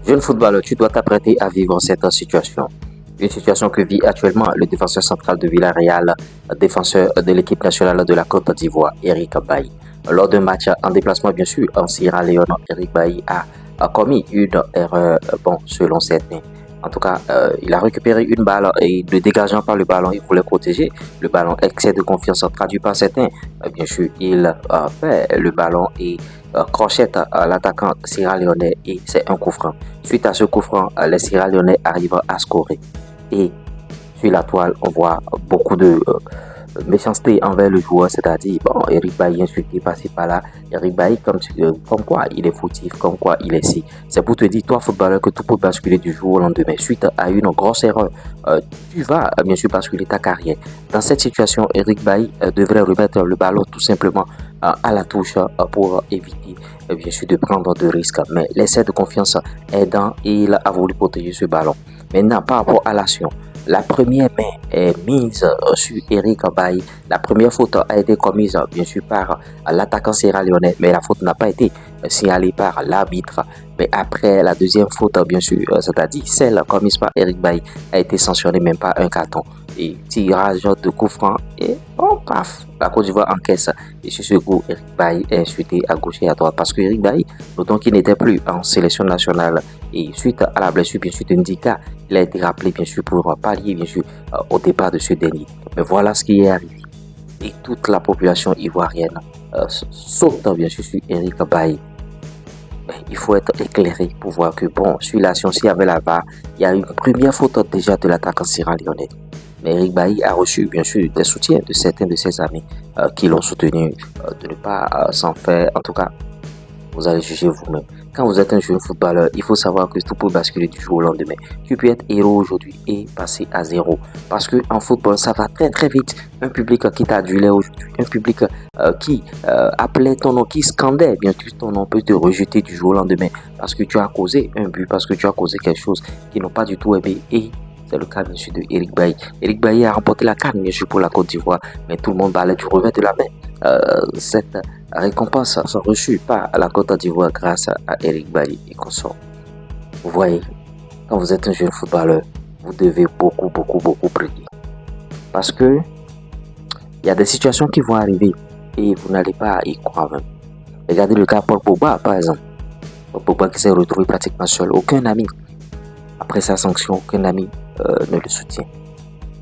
Jeune footballeur, tu dois t'apprêter à vivre cette situation. Une situation que vit actuellement le défenseur central de Villarreal, défenseur de l'équipe nationale de la Côte d'Ivoire, Eric Bailly. Lors d'un match en déplacement, bien sûr, en Sierra Leone, Eric Bailly a commis une erreur, selon certains. En tout cas, il a récupéré une balle et ne dégageant pas le ballon, il voulait protéger le ballon. Excès de confiance traduit par certains. Bien sûr, il fait le ballon et crochette l'attaquant sierra-léonais et c'est un coup franc. Suite à ce coup franc, les Sierra-Léonais arrivent à scorer. Et sur la toile, on voit beaucoup de méchanceté envers le joueur, c'est-à-dire, Eric Bailly insulté par-ci par-là. Eric Bailly, comme quoi il est fautif, comme quoi il est si. C'est pour te dire, toi, footballeur, que tout peut basculer du jour au lendemain. Suite à une grosse erreur, tu vas bien sûr basculer ta carrière. Dans cette situation, Eric Bailly devrait remettre le ballon tout simplement à la touche pour éviter bien sûr de prendre de risques. Mais l'excès de confiance aidant, il a voulu protéger ce ballon. Maintenant, par rapport à l'action, la première main est mise sur Eric Bailly. La première faute a été commise bien sûr par l'attaquant sierra-léonais, mais la faute n'a pas été signalée par l'arbitre. Mais après la deuxième faute, bien sûr, c'est-à-dire celle commise par Eric Bailly, a été sanctionnée, même pas un carton. Et tirage de coup franc et paf, la Côte d'Ivoire encaisse. Et sur ce coup, Eric Bailly est insulté à gauche et à droite parce que Eric Bailly, d'autant qu'il n'était plus en sélection nationale et suite à la blessure bien sûr de Ndika, il a été rappelé bien sûr pour pallier bien sûr au départ de ce dernier. Mais voilà ce qui est arrivé. Et toute la population ivoirienne saute bien sûr sur Eric Bailly. Il faut être éclairé pour voir que sur la science, il y avait la VAR, il y a une première faute déjà de l'attaquant sierra-léonais. Mais Eric Bailly a reçu bien sûr des soutiens de certains de ses amis qui l'ont soutenu de ne pas s'en faire. En tout cas, vous allez juger vous-même. Quand vous êtes un jeune footballeur, il faut savoir que tout peut basculer du jour au lendemain. Tu peux être héros aujourd'hui et passer à zéro. Parce que en football, ça va très très vite. Un public qui t'adulait aujourd'hui, un public qui appelait ton nom, qui scandait bien sûr ton nom, peut te rejeter du jour au lendemain. Parce que tu as causé un but, parce que tu as causé quelque chose qu'ils n'ont pas du tout aimé. Et c'est le cas bien sûr de Eric Bailly. Eric Bailly a remporté la CAN bien sûr pour la Côte d'Ivoire, mais tout le monde parlait du revers de la main. Cette récompense sont reçues par la Côte d'Ivoire grâce à Eric Bailly et consorts. Vous voyez, quand vous êtes un jeune footballeur, vous devez beaucoup prier. Parce que il y a des situations qui vont arriver et vous n'allez pas y croire même. Regardez le cas Paul Pogba par exemple. Paul Pogba qui s'est retrouvé pratiquement seul, aucun ami. Après sa sanction, aucun ami ne le soutient.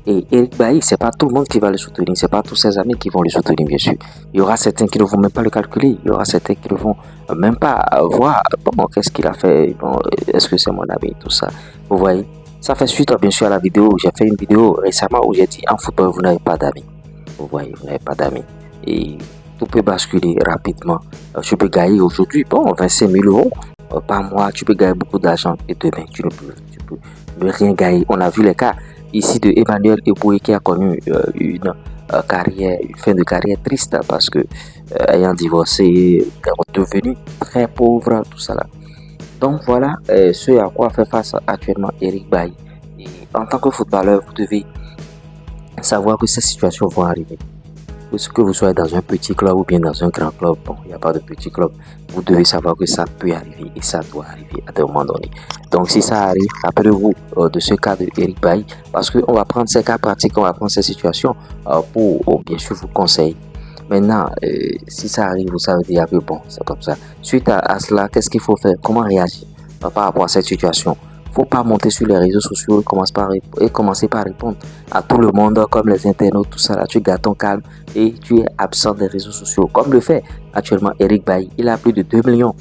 Et Eric Bailly, c'est pas tout le monde qui va le soutenir, c'est pas tous ses amis qui vont le soutenir, bien sûr. Il y aura certains qui ne vont même pas le calculer, il y aura certains qui ne vont même pas voir, qu'est-ce qu'il a fait, est-ce que c'est mon ami, tout ça. Vous voyez, ça fait suite, bien sûr, à la vidéo. J'ai fait une vidéo récemment où j'ai dit, en football, vous n'avez pas d'amis. Vous voyez, vous n'avez pas d'amis. Et tout peut basculer rapidement. Tu peux gagner aujourd'hui, 25 000 euros par mois, tu peux gagner beaucoup d'argent et demain, tu peux ne rien gagner. On a vu les cas ici de Emmanuel Eboué qui a connu une fin de carrière triste parce que ayant divorcé, est devenu très pauvre, tout ça là. Donc voilà ce à quoi fait face actuellement Eric Bailly. Et en tant que footballeur, vous devez savoir que ces situations vont arriver. Que vous soyez dans un petit club ou bien dans un grand club, il n'y a pas de petit club, vous devez savoir que ça peut arriver et ça doit arriver à un moment donné. Donc si ça arrive, rappelez-vous de ce cas de Eric Bailly, parce qu'on va prendre ces cas pratiques, on va prendre ces situations pour bien sûr vous conseiller. Maintenant, si ça arrive, vous savez dire que c'est comme ça. Suite à cela, qu'est-ce qu'il faut faire? Comment réagir par rapport à cette situation? Faut pas monter sur les réseaux sociaux et commencer par répondre à tout le monde comme les internautes, tout ça là. Tu gardes ton calme et tu es absent des réseaux sociaux. Comme le fait actuellement Eric Bailly. Il a plus de 2 millions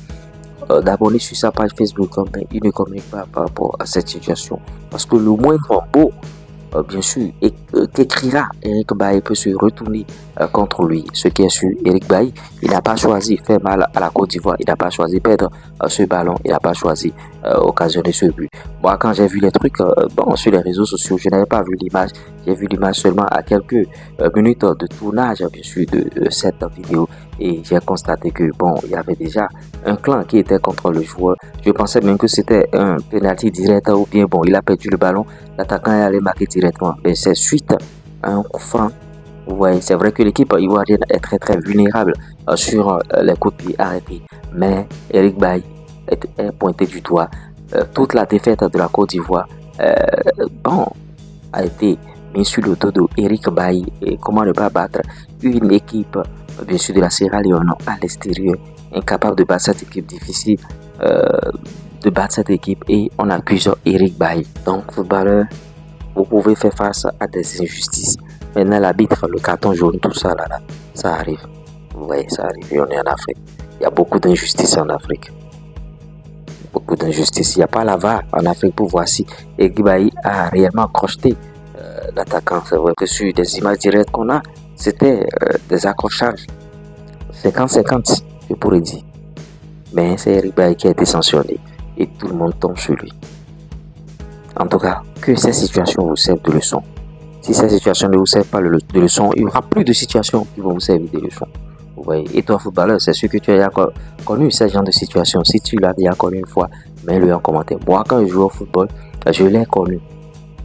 d'abonnés sur sa page Facebook. Mais il ne communique pas par rapport à cette situation. Parce que le moindre mot, bien sûr, qu'écrira Eric Bailly peut se retourner contre lui. Ce qui est sûr, Eric Bailly, il n'a pas choisi faire mal à la Côte d'Ivoire, il n'a pas choisi perdre ce ballon, il n'a pas choisi occasionner ce but. Moi, quand j'ai vu les trucs sur les réseaux sociaux, je n'avais pas vu l'image, j'ai vu l'image seulement à quelques minutes de tournage, bien sûr, de cette vidéo. Et j'ai constaté que il y avait déjà un clan qui était contre le joueur. Je pensais même que c'était un penalty direct ou bien il a perdu le ballon, l'attaquant est allé marquer directement. Mais c'est suite à un coup franc. Vous voyez, c'est vrai que l'équipe ivoirienne est très très vulnérable sur les coups de pied arrêtés. Mais Eric Bailly est pointé du doigt toute la défaite de la Côte d'Ivoire, bon, a été bien sûr le dos d'Eric Bailly. Et comment ne pas battre une équipe, bien sûr, de la Sierra Leone à l'extérieur, incapable de battre cette équipe difficile, de battre cette équipe, et on accuse Eric Bailly. Donc, footballeur, vous pouvez faire face à des injustices. Maintenant, l'arbitre, le carton jaune, tout ça, là, ça arrive. Vous voyez, ça arrive. Et on est en Afrique. Il y a beaucoup d'injustices en Afrique. Beaucoup d'injustices. Il n'y a pas la VAR en Afrique pour voir si Eric Bailly a réellement crocheté l'attaquant. C'est vrai que sur des images directes qu'on a, c'était des accrochages 50-50, je pourrais dire. Mais c'est Eric Bailly qui a été sanctionné et tout le monde tombe sur lui. En tout cas, que ces situations vous servent de leçon. Si ces situations ne vous servent pas de leçon, il n'y aura plus de situations qui vont vous servir de leçon. Vous voyez. Et toi, footballeur, c'est sûr que tu as connu ce genre de situation. Si tu l'as déjà connu une fois, mets-le en commentaire. Moi, quand je jouais au football, je l'ai connu.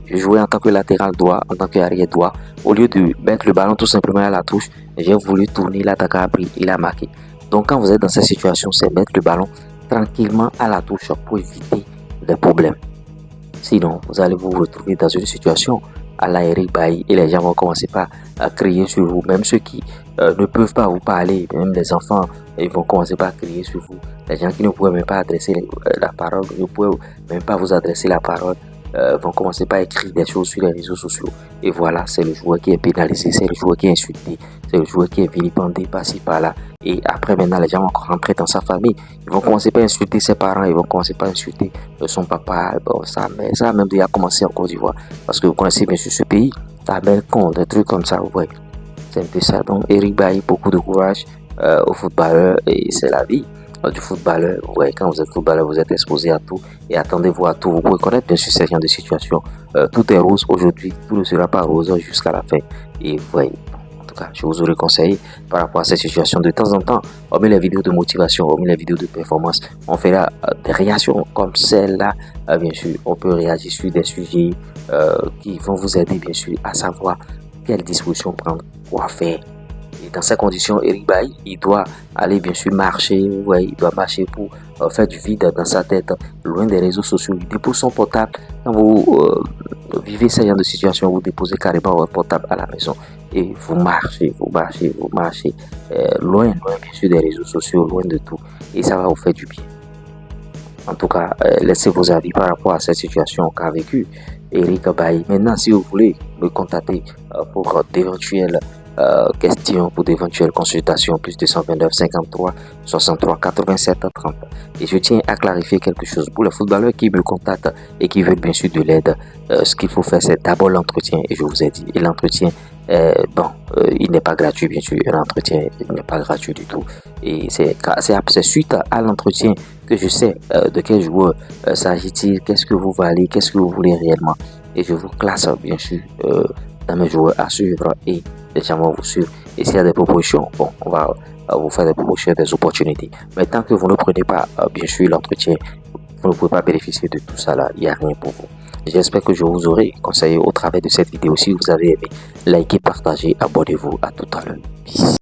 Je jouais en tant que latéral droit, en tant qu'arrière droit. Au lieu de mettre le ballon tout simplement à la touche, j'ai voulu tourner, l'attaquant a pris, il a marqué. Donc quand vous êtes dans cette situation, c'est mettre le ballon tranquillement à la touche pour éviter des problèmes. Sinon, vous allez vous retrouver dans une situation à la Eric Bailly et les gens vont commencer à crier sur vous. Même ceux qui ne peuvent pas vous parler, même les enfants, ils vont commencer par crier sur vous. Les gens qui ne pouvaient même pas adresser la parole, ne pouvaient même pas vous adresser la parole, vont commencer par écrire des choses sur les réseaux sociaux. Et voilà, c'est le joueur qui est pénalisé, c'est le joueur qui est insulté, c'est le joueur qui est vilipendé par-ci par-là. Et après, maintenant, les gens vont rentrer dans sa famille. Ils vont commencer par insulter ses parents, ils vont commencer par insulter son papa, sa mère. Ça a même déjà commencé en Côte d'Ivoire. Parce que vous connaissez bien sûr ce pays, ça belle con, des trucs comme ça, vous voyez. C'est un peu ça. Donc, Eric Bailly, beaucoup de courage aux footballeurs, et c'est la vie du footballeur. Vous voyez, quand vous êtes footballeur, vous êtes exposé à tout et attendez-vous à tout. Vous pouvez connaître bien sûr ces genre de situation. Tout est rose aujourd'hui, tout ne sera pas rose jusqu'à la fin. Et vous voyez, en tout cas, je vous aurais conseillé par rapport à cette situation. De temps en temps, on met les vidéos de motivation, on met les vidéos de performance, on fera des réactions comme celle-là. Bien sûr, on peut réagir sur des sujets qui vont vous aider bien sûr à savoir quelles dispositions prendre, quoi faire. Et dans ces conditions, Eric Bailly, il doit aller bien sûr marcher, ouais, il doit marcher pour faire du vide dans sa tête, loin des réseaux sociaux. Il dépose son portable. Quand vous vivez ce genre de situation, vous déposez carrément votre portable à la maison et vous marchez, loin bien sûr des réseaux sociaux, loin de tout. Et ça va vous faire du bien. En tout cas, laissez vos avis par rapport à cette situation qu'a vécu Eric Bailly. Maintenant, si vous voulez me contacter pour d'éventuelles questions, pour d'éventuelles consultations, plus 229 53 63 87 30. Et je tiens à clarifier quelque chose pour les footballeurs qui me contactent et qui veulent bien sûr de l'aide. Ce qu'il faut faire, c'est d'abord l'entretien, et je vous ai dit, et l'entretien, il n'est pas gratuit, bien sûr. Un entretien, il n'est pas gratuit du tout. Et c'est suite à l'entretien que je sais de quel joueur s'agit-il, qu'est-ce que vous valez, qu'est-ce que vous voulez réellement. Et je vous classe bien sûr dans mes joueurs à suivre, et les gens vont vous suivre. Et s'il y a des propositions, bon, on va vous faire des propositions, des opportunités. Mais tant que vous ne prenez pas bien sûr l'entretien, vous ne pouvez pas bénéficier de tout ça là, il n'y a rien pour vous. J'espère que je vous aurai conseillé au travers de cette vidéo. Si vous avez aimé, likez, partagez, abonnez-vous. À tout à l'heure. Peace.